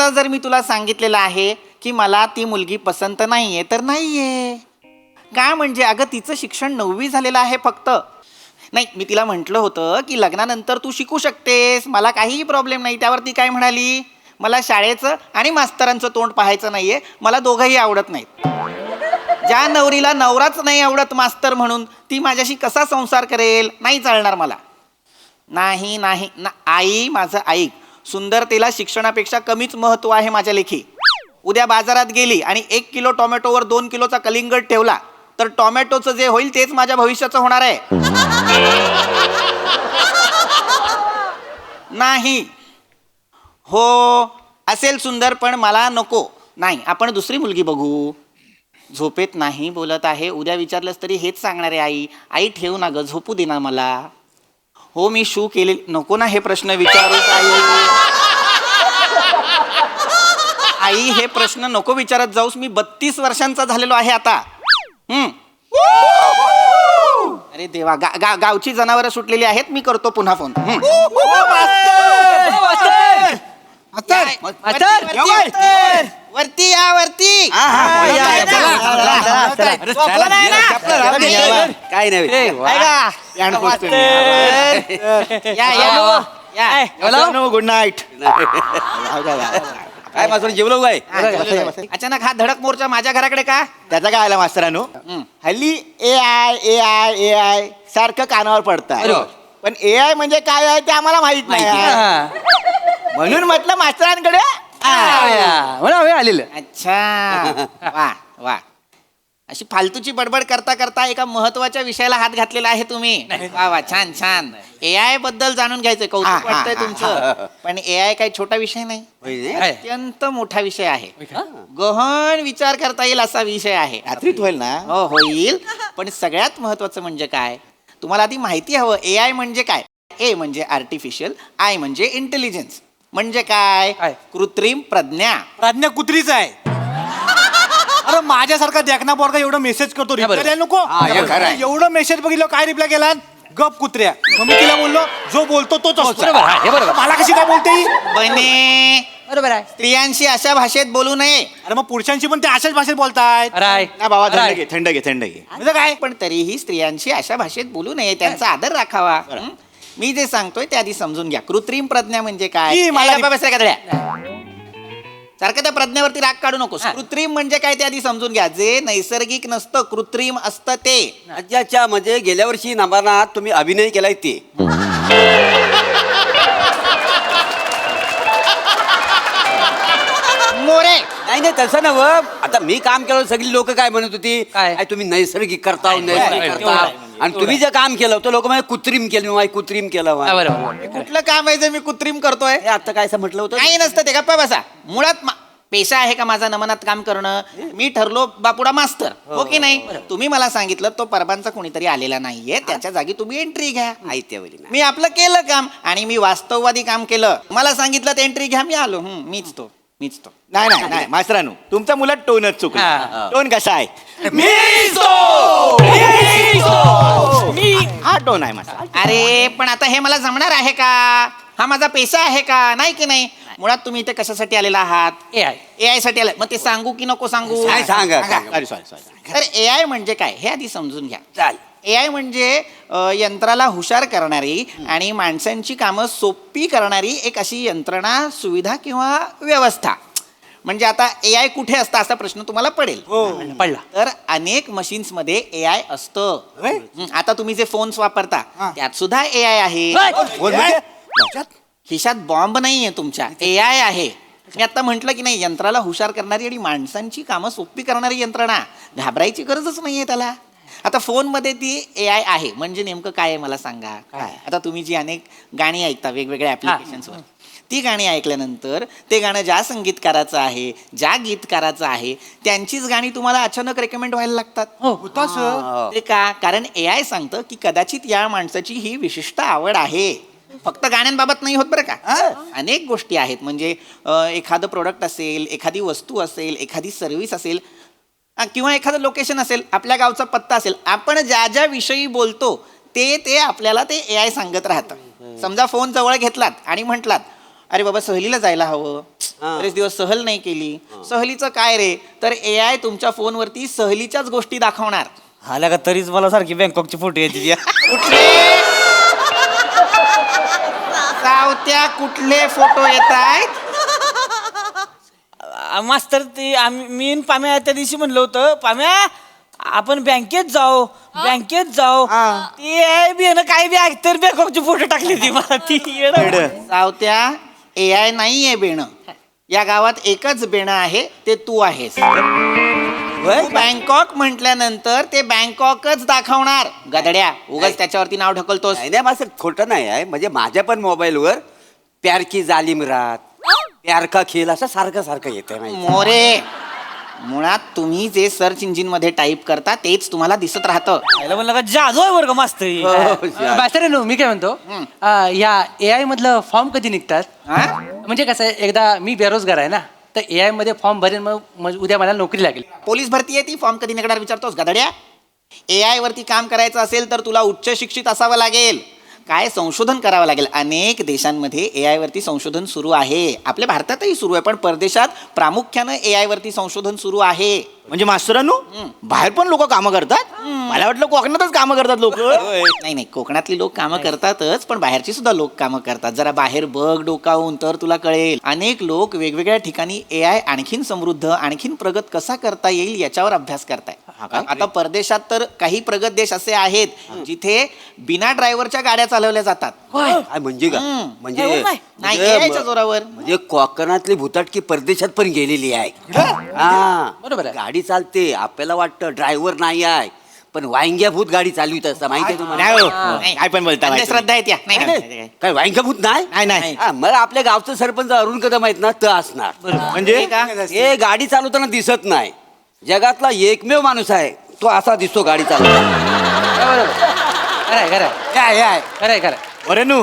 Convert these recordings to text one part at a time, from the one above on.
पहिल्यांदा जर मी तुला सांगितलेलं आहे की मला ती मुलगी पसंत नाहीये तर नाहीये. का म्हणजे अगं तिचं शिक्षण 9वी झालेलं आहे फक्त. नाही, मी तिला म्हटलं होतं की लग्नानंतर तू शिकू शकतेस, मला काहीही प्रॉब्लेम नाही. त्यावर ती काय म्हणाली, मला शाळेचं आणि मास्तरांचं तोंड पाहायचं नाहीये, मला दोघंही आवडत नाहीत. ज्या नवरीला नवराच नाही आवडत मास्तर म्हणून, ती माझ्याशी कसा संसार करेल? नाही चालणार मला. नाही नाही ना आई, माझं ऐक, सुंदरतेला शिक्षणापेक्षा कमीच महत्व आहे माझ्या लेखी. उद्या बाजारात गेली आणि 1 किलो टोमॅटोवर 2 किलोचा कलिंगड ठेवला तर टोमॅटोचं जे होईल तेच माझ्या भविष्याचं होणार आहे. नाही हो, असेल सुंदर पण मला नको. नाही, आपण दुसरी मुलगी बघू. झोपेत नाही बोलत आहे, उद्या विचारलंस तरी हेच सांगणार आहे आई. आई ठेव ना ग, झोपू दे ना मला. हो मी शू केले. नको ना हे प्रश्न विचारू आई, हे प्रश्न नको विचारत जाऊस. मी 32 वर्षांचा झालेलो आहे आता. अरे देवा, गावची जनावरं सुटलेली आहेत. मी करतो पुन्हा फोन. वरती या, वरती. काय नाही गुड नाईट. काय मास्तर जेवलो काय? अचानक हा धडक मोर्चा माझ्या घराकडे का? त्याचा काय आला मास्तरांनो, हल्ली ए आय सारखं कानावर पडतं. पण ए आय म्हणजे काय आहे ते आम्हाला माहित नाही. म्हणून म्हटलं मास्तरांकडे आलेलं. अच्छा, वा वा. अशी फालतूची बडबड करता करता एका महत्वाच्या विषयाला हात घातलेला आहे तुम्ही. वा वा, छान छान. ए आय बद्दल जाणून घ्यायचंय, कौतुक वाटतंय तुमचं. पण ए आय काही छोटा विषय नाही, अत्यंत मोठा विषय आहे. गहन विचार करता येईल असा विषय आहे. रात्रीत होईल ना? हो होईल. पण सगळ्यात महत्वाचं म्हणजे काय, तुम्हाला आधी माहिती हवं ए आय म्हणजे काय. ए म्हणजे आर्टिफिशियल, आय म्हणजे इंटेलिजन्स. म्हणजे काय? कृत्रिम प्रज्ञा. प्रज्ञा कुत्रीच आहे. अरे माझ्यासारखा देखना पोरगा एवढं मेसेज करतो, रिप्लाय नको. एवढं मेसेज बघितलं, काय रिप्लाय केला? गप कुत्र्या. मग मी तिला बोललो, जो बोलतो तोच असतो. मला कशी काय बोलते ही? बने, बरोबर आहे. स्त्रियांशी अशा भाषेत बोलू नये. अरे मग पुरुषांशी पण ते अशाच भाषेत बोलतायत. ना बाबा, थंड घे. म्हणजे काय? पण तरीही स्त्रियांशी अशा भाषेत बोलू नये, त्यांचा आदर राखावा. मी जे सांगतोय ते आधी समजून घ्या. कृत्रिम प्रज्ञा म्हणजे काय? सारखं त्या प्रज्ञेवरती राग काढू नकोस. कृत्रिम म्हणजे काय ते आधी समजून घ्या. जे नैसर्गिक नसतं, कृत्रिम असतं ते. अच्छा, म्हणजे गेल्या वर्षी नबानात तुम्ही अभिनय केलाय ते. मोरे, नाही तसं नव. आता मी काम केलं, सगळी लोक काय म्हणत होती, काय तुम्ही नैसर्गिक करता. आणि तुम्ही जे काम केलं तर लोक म्हणजे कृत्रिम केलं, कृत्रिम केलं. कुठलं काम आहे जे मी कृत्रिम करतोय? आता काय म्हटलं होतं? काही नसतं ते. गप्पा बसा. मुळात पेशा आहे का माझा नमनात काम करणं? मी ठरलो बापुडा मास्तर, हो की नाही? तुम्ही मला सांगितलं तो परबांचा कोणीतरी आलेला नाहीये, त्याच्या जागी तुम्ही एंट्री घ्या. मी आपलं केलं काम आणि मी वास्तववादी काम केलं. मला सांगितलं ते एंट्री घ्या, मी आलो. मीच तो. नाही मास्तरांनो, तुमचा मुलं टोनच चुकला. टोन कसा आहे? हा टोन आहे माझा. अरे पण आता हे मला जमणार आहे का? हा माझा पेशा आहे का? नाही की नाही? मुळात तुम्ही इथे कशासाठी आलेला आहात? ए आय साठी आलाय. मग ते सांगू की नको सांगू? सांगा. तर ए आय म्हणजे काय हे आधी समजून घ्या. ए आय म्हणजे यंत्राला हुशार करणारी आणि माणसांची कामं सोपी करणारी एक अशी यंत्रणा, सुविधा किंवा व्यवस्था. म्हणजे आता ए आय कुठे असतं असा प्रश्न तुम्हाला पडेल. पडला. तर अनेक मशीन्स मध्ये ए आय असतं. आता तुम्ही जे फोन्स वापरता त्यात सुद्धा ए आय आहे. खिशात बॉम्ब नाहीये तुमच्या, ए आय आहे. मी आता म्हटलं की नाही, यंत्राला हुशार करणारी आणि माणसांची कामं सोपी करणारी यंत्रणा. घाबरायची गरजच नाहीये त्याला. आता फोनमध्ये ती ए आय आहे म्हणजे नेमकं काय आहे मला सांगा. आता तुम्ही जी अनेक गाणी ऐकता वेगवेगळ्या ऍप्लिकेशन्सवर, ती गाणी ऐकल्यानंतर ते गाणं ज्या संगीतकाराचं आहे, ज्या गीतकाराचं आहे, त्यांचीच गाणी तुम्हाला अचानक रेकमेंड व्हायला लागतात. ते का? कारण ए आय सांगतं की कदाचित या माणसाची ही विशिष्ट आवड आहे. फक्त गाण्यांबाबत नाही होत बरं का. अनेक गोष्टी आहेत. म्हणजे एखादं प्रोडक्ट असेल, एखादी वस्तू असेल, एखादी सर्व्हिस असेल किंवा एखादं लोकेशन असेल, आपल्या गावचा पत्ता असेल, आपण ज्या ज्या विषयी बोलतो ते आपल्याला ते ए आय सांगत राहतं. समजा फोन जवळ घेतलात आणि म्हटलात, अरे बाबा सहलीला जायला हवं, बरेच दिवस सहल नाही केली. सहलीचं काय रे, तर AI तुमच्या फोनवरती सहलीच्याच गोष्टी दाखवणार. आल्या का तरीच मला सारखी बँकॉकची फोटो यायची. कुठले सावत्या कुठले फोटो येत आहेत? मास्तर ते मी आणि पाम्या त्या दिवशी म्हणलं होतं, पाम्या आपण बँकेत जाऊ. ते बी ना काय बी तर बँकॉकची फोटो टाकली ती मला ती सावत्या AI नाहीये बेणं. या गावात एकच बेणं आहे, ते तू आहेस. तू बँकॉक म्हटल्यानंतर ते बँकॉकच दाखवणार. गधड्या, उगाच त्याच्यावरती नाव ढकलतोस. नाही नाही मास्तर खोटं नाही आहे. म्हणजे माझ्या पण मोबाईलवर प्यार की जालिम रात, प्यार का खेळ असं सारखं सारखं येतंय. मोरे, मुळात तुम्ही जे सर्च इंजिन मध्ये टाईप करता तेच तुम्हाला दिसत राहतं. म्हणलं का जादू आहे बरं का मास्तर. मास्तर मी काय म्हणतो, या AI मधलं फॉर्म कधी निघतात? हा? म्हणजे कसं आहे, एकदा मी बेरोजगार आहे ना, तर AI मध्ये फॉर्म भरेन, मग उद्या मला नोकरी लागेल. पोलीस भरती आहे ती, फॉर्म कधी निघणार विचारतोस गधड्या? AI वरती काम करायचं असेल तर तुला उच्च शिक्षित असावं लागेल. काय संशोधन करावं लागेल. अनेक देशांमध्ये AI वरती संशोधन सुरू आहे. आपल्या भारतातही सुरू आहे, पण परदेशात प्रामुख्यानं AI वरती संशोधन सुरू आहे. म्हणजे मास्तरांनो, बाहेर पण लोक कामं करतात? मला वाटलं कोकणातच कामं करतात लोक. नाही, कोकणातली लोक कामं करतातच, पण बाहेरची सुद्धा लोक कामं करतात. जरा बाहेर बघ डोकावून, तर तुला कळेल. अनेक लोक वेगवेगळ्या ठिकाणी AI आणखीन समृद्ध, आणखीन प्रगत कसा करता येईल याच्यावर अभ्यास करताय. आता परदेशात तर काही प्रगत देश असे आहेत जिथे बिना ड्रायव्हरच्या गाड्या चालवल्या जातात. काय म्हणजे का? म्हणजे नाही, AI च्या जोरावर. म्हणजे कोकणातली भुताटकी परदेशात पण गेलेली आहे. हा बरोबर आहे. गाडी चालते, आपल्याला वाटतं ड्रायव्हर नाही आहे, पण वांग्याभूत गाडी चालवित असता. माहिती आहे तुम्हाला? नाही हो. नाही. काय पण बोलता माहिती. अंधश्रद्धा आहेत या. नाही. काय वांग्याभूत नाही? नाही. हा, मग आपल्या गावचं सरपंच अरुण कदम आहेत ना, तर असणार. म्हणजे हे का? हे गाडी चालवताना दिसत नाही. जगातला एकमेव माणूस आहे तो असा दिसतो गाडी चालवताना. खरंय. अरे नू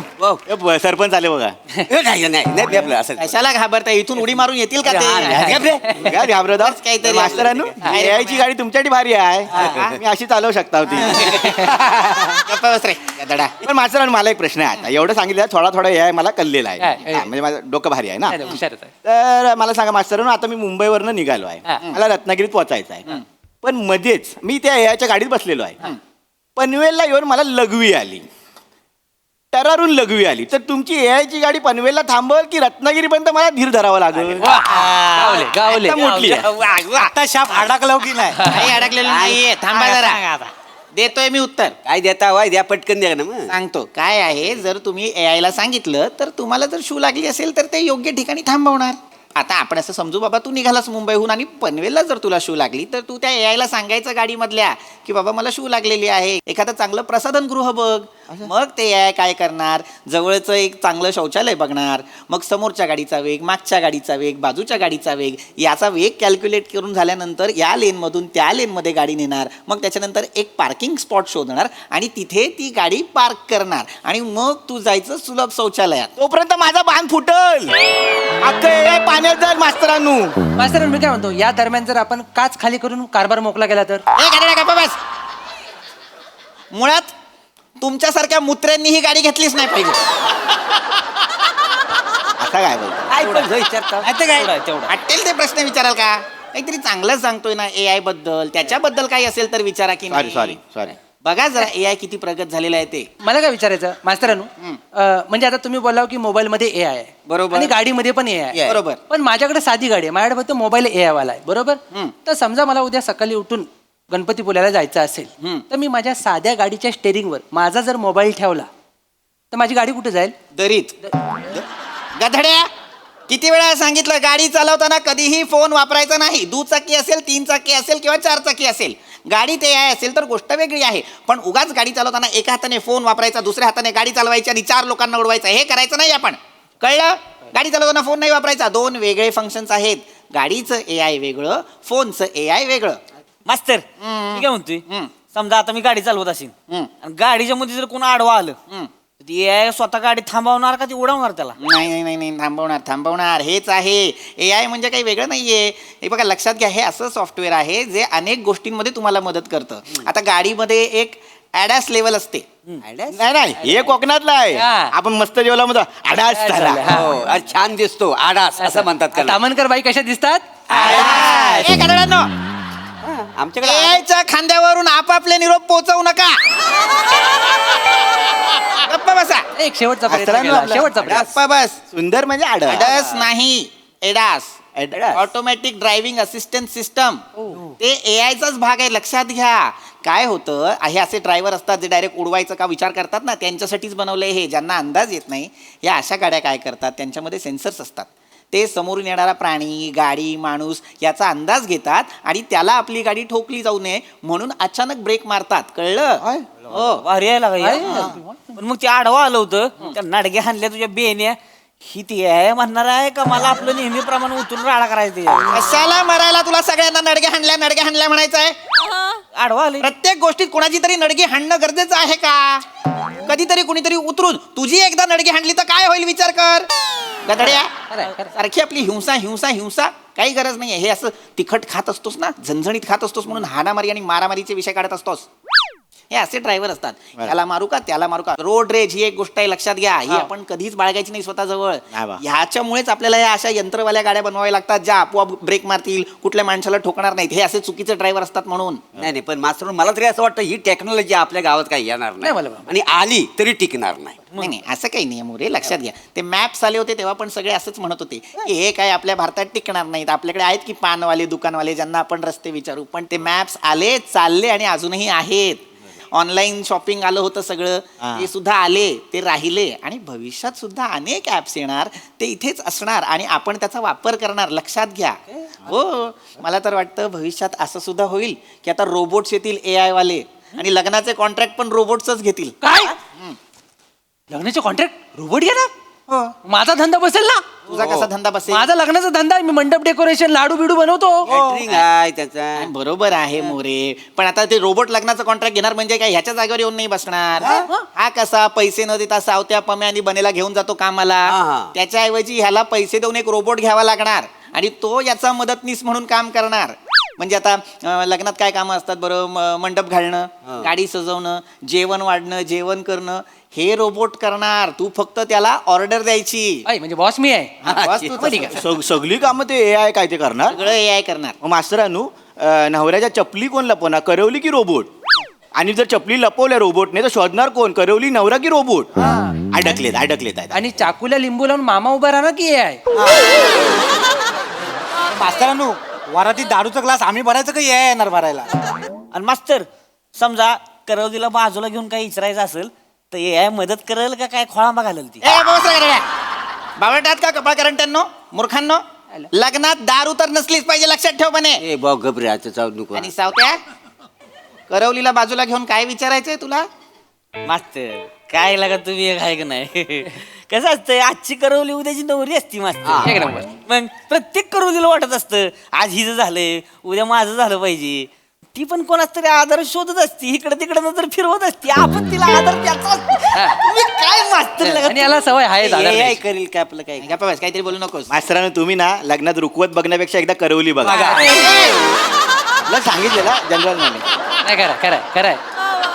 सरपंच आले बघा. नाही नाही नाही आपलं असं कशाला घाबरता? इथून उडी मारून येतील का ते? काय घाबरत आहात? काहीतरी मास्तरांनो, AI ची गाडी तुमच्यासाठी भारी आहे. मी अशी चालवू शकता होती. गप्पा बस रे गधडा. पण मास्तरांनो, मला एक प्रश्न आहे. आता एवढं सांगितलं, थोडा AI मला कळलेला आहे. हा. म्हणजे माझं डोकं भारी आहे ना. हुशारच आहे. तर मला सांगा मास्तरांनो, आता मी मुंबईवरनं निघालो आहे. हा. मला रत्नागिरीत पोहोचायचं आहे. पण मध्येच मी त्या AI च्या गाडीत बसलेलो आहे. पनवेलला येऊन मला लघवी आली, टरारून लघवी आली. तर तुमची AI ची गाडी पनवेलला थांबल की रत्नागिरीपर्यंत मला धीर धरावा लागेल? गावले आता मोठी आहे. आता शाप अडकलो की नाही? काही अडकलेलं नाहीये. थांबा जरा, देतोय मी उत्तर. काय देता वाय द्या, पटकन द्या ना. मग सांगतो काय आहे. जर तुम्ही AI ला सांगितलं तर तुम्हाला जर शू लागली असेल तर ते योग्य ठिकाणी थांबवणार. आता आपण असं समजू, बाबा तू निघालास मुंबईहून आणि पनवेलला जर तुला शू लागली तर तू त्या AI ला सांगायचं गाडीमधल्या की बाबा मला शू लागलेली आहे, एखादं चांगलं प्रसाधन गृह बघ. मग ते AI काय करणार, जवळचं एक चांगलं शौचालय बघणार. मग समोरच्या गाडीचा वेग, मागच्या गाडीचा वेग, बाजूच्या गाडीचा वेग, याचा वेग कॅल्क्युलेट करून झाल्यानंतर या लेनमधून त्या लेनमध्ये गाडी नेणार. मग त्याच्यानंतर एक पार्किंग स्पॉट शोधणार आणि तिथे ती गाडी पार्क करणार आणि मग तू जायचं सुलभ शौचालयात. तोपर्यंत माझा बांध फुटल. अख्खं AI पाण्यात जाईल मास्तरांनो. मास्तर मी काय म्हणतो, या दरम्यान जर आपण काच खाली करून कारभार मोकला गेला तर? ए गधड्या, गप्पा बस. मुळात तुमच्यासारख्या मुत्र्यांनी ही गाडी घेतलीच नाही पाहिजे. आता काय बोलतो? काय पण विचारता? वाटेल ते प्रश्न विचाराल का? काहीतरी चांगलं सांगतोय ना AI बद्दल, त्याच्याबद्दल काही असेल तर विचारा की नाही. सॉरी. बघा जरा AI किती प्रगत झालेला आहे ते. मला काय विचारायचं मास्तरांनो, म्हणजे आता तुम्ही बोलाव की मोबाईल मध्ये AI आहे, बरोबर. आणि गाडीमध्ये पण AI आहे. बरोबर. पण माझ्याकडे साधी गाडी आहे, माझ्याकडे फक्त मोबाईल AI वाला आहे, बरोबर. तर समजा मला उद्या सकाळी उठून गणपतीपुळ्याला जायचं असेल, तर मी माझ्या साध्या गाडीच्या स्टेरिंगवर माझा जर मोबाईल ठेवला तर माझी गाडी कुठे जाईल? दरीत. गधड्या, किती वेळा सांगितलं गाडी चालवताना कधीही फोन वापरायचा नाही. दुचाकी असेल, 3 चाकी असेल किंवा 4 चाकी असेल. गाडीत AI असेल तर गोष्ट वेगळी आहे, पण उगाच गाडी चालवताना एका हाताने फोन वापरायचा, दुसऱ्या हाताने गाडी चालवायची आणि 4 लोकांना उडवायचं, हे करायचं नाही आपण. कळलं? गाडी चालवताना फोन नाही वापरायचा. 2 वेगळे फंक्शन्स आहेत. गाडीचं AI वेगळं, फोनचं AI वेगळं. मास्तर मी काय म्हणतोय, समजा आता मी गाडी चालवत असेल आणि गाडीच्या मध्ये जर कोण आडवा आलं, ए स्वतः गाडी थांबवणार का ती उडवणार त्याला? नाही थांबवणार हेच आहे. AI म्हणजे काही वेगळं नाहीये. हे बघा लक्षात घ्या, हे असं सॉफ्टवेअर आहे जे अनेक गोष्टींमध्ये तुम्हाला मदत करतं. आता गाडीमध्ये एक ॲडॅस लेवल असते. नाही हे कोकणातला आहे. हा. आपण मस्त जेवला मग आडाच झाला. हो, अरे छान दिसतो आडास असं म्हणतात त्याला. तामणकर बाई कशा दिसतात? ए, गधड्यांनो, आमच्याकडे AIच्या खांद्यावरून आपापले निरोप पोहोचवू नका. गप्पा बसा. एक शेवटचा प्रयत्न असं केला, आपला- शेवटचा प्रयत्न. गप्पा बस. सुंदर म्हणजे आडस. अडस नाही, ADAS. ADAS. Automatic driving assistant system. ते एआयचाच भाग आहे, लक्षात घ्या. काय होतं, हे असे ड्रायव्हर असतात जे डायरेक्ट उडवायचं का विचार करतात ना, त्यांच्यासाठीच बनवलंय हे. ज्यांना अंदाज येत नाही, या अशा गाड्या काय करतात, त्यांच्यामध्ये सेन्सर्स असतात. ते समोरून येणारा प्राणी, गाडी, माणूस याचा अंदाज घेतात आणि त्याला आपली गाडी ठोकली जाऊ नये म्हणून अचानक ब्रेक मारतात. कळलं? हो. भारी यायला पण मग ते आडवा आलं होतं, त्या नाडगे हाणल्या तुझ्या बेन्या. ही ती आहे म्हणणार आहे का मला आपलं नेहमीप्रमाणे उतरून राडा करायचं? कशाला मरायला तुला सगळ्यांना नडगे हाणल्या म्हणायचं आहे? आडवा आले. प्रत्येक गोष्टीत कोणाची तरी नडगी हाणणं गरजेचं आहे का? कधीतरी कुणीतरी उतरून तुझी एकदा नडगी हाणली तर काय होईल विचार कर. गधड्या, सारखी आपली हिंसा काही गरज नाहीये. हे असं तिखट खात असतोस ना, झणझणीत खात असतोस म्हणून हाणामारी आणि मारामारीचे विषय काढत असतोस. हे असे ड्रायव्हर असतात. याला मारू का त्याला मारू का. रोड रेज ही एक गोष्ट आहे, लक्षात घ्या. ही आपण कधीच बाळगायची नाही स्वतःजवळ. ह्याच्यामुळेच आपल्याला या अशा यंत्रवाल्या गाड्या बनवाव्या लागतात ज्या आपोआप ब्रेक मारतील, कुठल्या माणसाला ठोकणार नाहीत. हे असे चुकीचे ड्रायव्हर असतात म्हणून. नाही पण मास्तर मला तरी असं वाटतं ही टेक्नॉलॉजी आपल्या गावात काही येणार नाही मला नाही आणि आली तरी टिकणार नाही. नाही असं काही नाही मोरे, लक्षात घ्या. ते मॅप्स आले होते तेव्हा पण सगळे असंच म्हणत होते की हे काय आपल्या भारतात टिकणार नाहीत. आपल्याकडे आहेत की पानवाले, दुकानवाले ज्यांना आपण रस्ते विचारू. पण ते मॅप्स आले, चालले आणि अजूनही आहेत. ऑनलाईन शॉपिंग आलं होतं सगळं, ते सुद्धा आले, ते राहिले आणि भविष्यात सुद्धा अनेक ऍप्स येणार, ते इथेच असणार आणि आपण त्याचा वापर करणार. लक्षात घ्या. हो, मला तर वाटतं भविष्यात असं सुद्धा होईल की आता रोबोट्स येतील AI वाले आणि लग्नाचे कॉन्ट्रॅक्ट पण रोबोट्सच घेतील. काय? लग्नाचे कॉन्ट्रॅक्ट रोबोट घेणार? हो. माझा धंदा बसेल ना? तुझा कसा धंदा बसेल? माझा लग्नाचा धंदा आहे. मी मंडप डेकोरेशन, लाडू बिडू बनवतो. Catering आहे त्याचा. बरोबर आहे मोरे, पण आता ते रोबोट लग्नाचं कॉन्ट्रॅक्ट घेणार म्हणजे काय ह्याच्या जागेवर येऊन नाही बसणार. हा कसा पैसे न देता सावत्या पम्यानी बनेला घेऊन जातो कामाला, त्याच्याऐवजी ह्याला पैसे देऊन एक रोबोट घ्यावा लागणार आणि तो याचा मदतनीस म्हणून काम करणार. म्हणजे आता लग्नात काय कामं असतात बरं, मंडप घालणं, गाडी सजवणं, जेवण वाढणं, जेवण करणं, हे रोबोट करणार. तू फक्त त्याला ऑर्डर द्यायची. म्हणजे बॉस मी आहे. बस तूच असं. सगळी कामं ते AI काय ते करणार. सगळं AI करणार. मग मास्तरानू, नवऱ्याच्या चपली कोण लपवणार, करवली की रोबोट? आणि जर चपली लपवल्या रोबोटने तर शोधणार कोण, करवली नवरा की रोबोट? अडकलेत आहेत. आणि चाकूला लिंबू लावून मामा उभा राहणार की AI? मास्तरांनो, वरातीत दारूचा ग्लास आम्ही भरायचं का येणार भरायला? आणि मास्तर समजा करवलीला बाजूला घेऊन काही इचरायचं असेल तर AI मदत करेल का काय खोळांबा घालेल ती? बावळटात का कपाळ करंट्यांनो, मूर्खांनो, लग्नात दारू तर नसलीच पाहिजे, लक्षात ठेव बने. ए भाऊ घबऱ्याचं चाव नको. आणि सावत्या, करवलीला बाजूला घेऊन काय विचारायचंय तुला? मास्तर काय लागा तुम्ही एक आहे का नाही? कसं असतं, आजची करवली उद्याची नवरी असती मास्तर. एक नंबर. मग प्रत्येक करवलीला वाटत असतं आज हिचं झालंय, उद्या माझं झालं पाहिजे. ती पण कोणाच तरी आधार शोधत असती, इकडे तिकडे नंतर फिरवत असती. आपण तिला आधार द्यायचा असतो. तुम्ही काय मास्तर लागा? आणि याला सवय आहे आधार AI द्यायची. करेल का आपलं काय? गप्पा बस, काहीतरी बोलू नकोस. मास्तरानू, तुम्ही ना लग्नात रुकवत बघण्यापेक्षा एकदा करवली बघा. तुला सांगितलेलं जनरल नॉलेज. नाही, खरंय.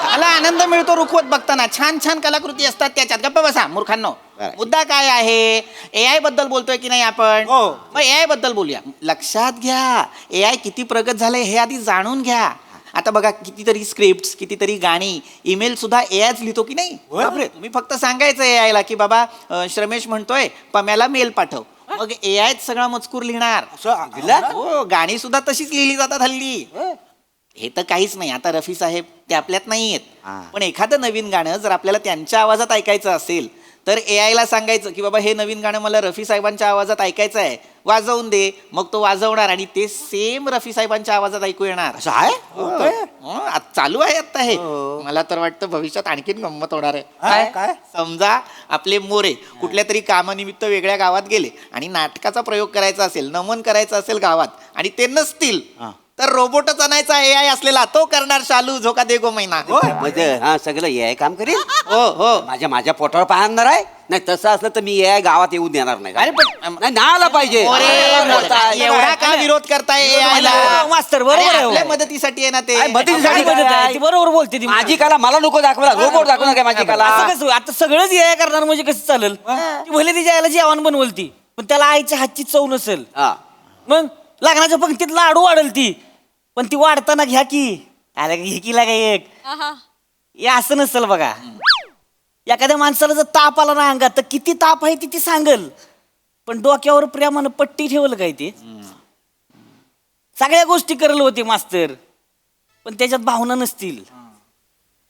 मला आनंद मिळतो रुखवत बघताना. छान छान कलाकृती असतात त्याच्यात. गप्पा बसा मूर्खांनो. मुद्दा काय आहे? AI बद्दल बोलतोय की नाही आपण? मग AI बद्दल बोलूया. लक्षात घ्या, AI किती प्रगत झालंय हे आधी जाणून घ्या. आता बघा, कितीतरी स्क्रिप्ट, कितीतरी गाणी, ईमेल सुद्धा AIच लिहितो की नाही? बापरे, तुम्ही फक्त सांगायचं AI ला की बाबा श्रमेश म्हणतोय पम्याला मेल पाठव, मग AIच सगळा मजकूर लिहिणार. हो, गाणी सुद्धा तशीच लिहिली जातात हल्ली. हे तर काहीच नाही. आता रफी साहेब ते आपल्यात नाही आहेत, पण एखादं नवीन गाणं जर आपल्याला त्यांच्या आवाजात ऐकायचं असेल तर AI ला सांगायचं की बाबा हे नवीन गाणं मला रफी साहेबांच्या आवाजात ऐकायचं आहे, वाजवून दे. मग तो वाजवणार आणि ते सेम रफी साहेबांच्या आवाजात ऐकू येणार. असं आहे? चालू आहे आता हे. मला तर वाटतं भविष्यात आणखीन गंमत होणार आहे. काय? समजा आपले मोरे कुठल्या तरी कामानिमित्त वेगळ्या गावात गेले आणि नाटकाचा प्रयोग करायचा असेल, नमन करायचं असेल गावात आणि ते नसतील तर रोबोटच आणायचा एआय असलेला तो करणार शालू झोका दे गो मैना. म्हणजे हा सगळं ए काम करेल हो हो. माझ्या पोटावर पाहणार आहे नाही तसं असलं तर मी ए गावात येऊ देणार नाही. अरे पण नाही ना आला पाहिजे. एवढा का विरोध करताय एआयला? मास्तर बरोबर आहे. आपल्या मदतीसाठी आहे ना ते. काय मदतीसाठी आपली मदत आहे. ती बरोबर बोलते ती. माझी कला मला नको दाखवला रोबोट दाखवणार काय माझी कला. असं कसं आता सगळंच ए करणार म्हणजे कसं चालेल? ती भले तिच्या आईला जेवण बनवलती पण त्याला आईच्या हातची चव नसेल. हा मग लग्नाच्या पंक्तीत लाडू वाढल ती पण ती वाढताना घ्या की आला घे की लागा एक हे असं नसेल बघा. एखाद्या माणसाला जर ताप आला ना अंगात तर किती ताप आहे ती सांगल पण डोक्यावर प्रेमानं पट्टी ठेवलं काय ते सगळ्या गोष्टी करल होते मास्तर पण त्याच्यात भावना नसतील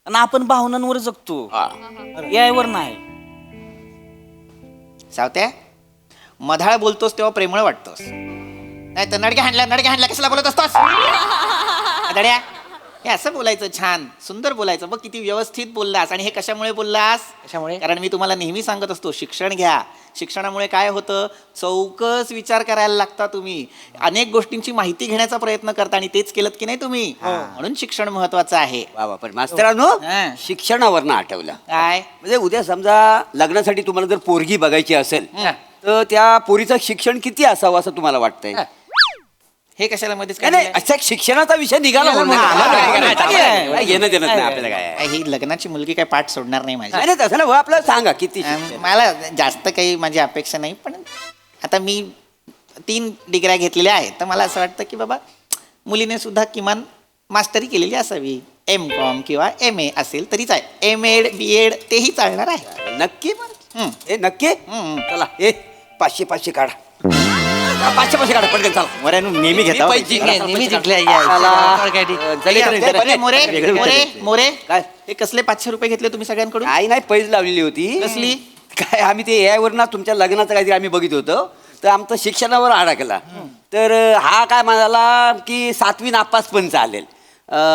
आणि आपण भावनांवर जगतो यावर नाही. सावत्या मधाळ बोलतोस तेव्हा प्रेमळ वाटतोस नाही तर नडक्या हाणल्या कशाला बोलत असतोस? दड्या हे असं बोलायचं छान सुंदर बोलायचं बघ किती व्यवस्थित बोललास. आणि हे कशामुळे बोललास? कशामुळे? कारण मी तुम्हाला नेहमी सांगत असतो शिक्षण घ्या. शिक्षणामुळे काय होतं चौकस विचार करायला लागता तुम्ही अनेक गोष्टींची माहिती घेण्याचा प्रयत्न करता आणि तेच केलं की नाही तुम्ही म्हणून शिक्षण महत्वाचं आहे. बाबा पण मास्तरांनो हा. शिक्षणावरनं आठवलं काय म्हणजे उद्या समजा लग्नासाठी तुम्हाला जर पोरगी बघायची असेल तर त्या पोरीचं शिक्षण किती असावं असं तुम्हाला वाटतंय? हे कशाला मध्येच नाही नाही असा शिक्षणाचा विषय निघाला म्हणून काय घेणं देणं नाही आपल्याला काय. ही लग्नाची मुलगी काय पाठ सोडणार नाही माझी. नाही नाही तसं ना भाऊ, आपल्याला सांगा किती शिक्षण. मला जास्त काही माझी अपेक्षा नाही पण आता मी 3 डिग्र्या घेतलेल्या आहेत तर मला असं वाटतं की बाबा मुलीने सुद्धा किमान मास्टरी केलेली असावी. M.Com किंवा MA असेल तरीच आहे. M.Ed B.Ed तेही चालणार आहे. नक्की हम्म. ए नक्की हम्म. चला ए 500 काढा 500 काढा पटकन चला. वऱ्यानं नेहमी घेता मी पैसे घे. नेहमी जिंकल्या अरे मोरे मोरे मोरे काय? हे कसले 500 रुपये घेतले तुम्ही सगळ्यांकडून? काही नाही पैज लावलेली होती. कसली? काय आम्ही ते AI वर ना तुमच्या लग्नाचं काहीतरी आम्ही बघित होतो तर आमचा शिक्षणावर आढा केला तर हा काय म्हणाला की 7वी नापास पण चालेल.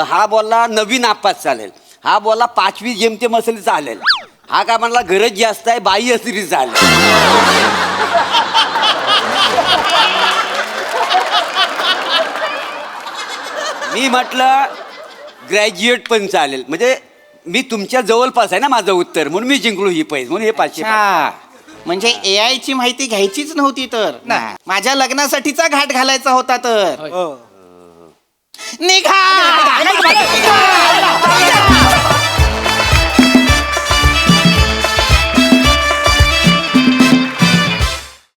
हा बोलला 9वी नापास चालेल. हा बोलला 5वी जेमतेम असेल चालेल. हा काय म्हणला गरज जास्त आहे बाई असली चालेल. मी म्हटलं ग्रॅज्युएट पण चालेल म्हणजे मी तुमच्या जवळपास आहे ना माझं उत्तर म्हणून मी जिंकलो ही पैज म्हणून हे 500. अच्छा. म्हणजे AI ची माहिती घ्यायचीच नव्हती तर माझ्या लग्नासाठीचा घाट घालायचा होता तर निघा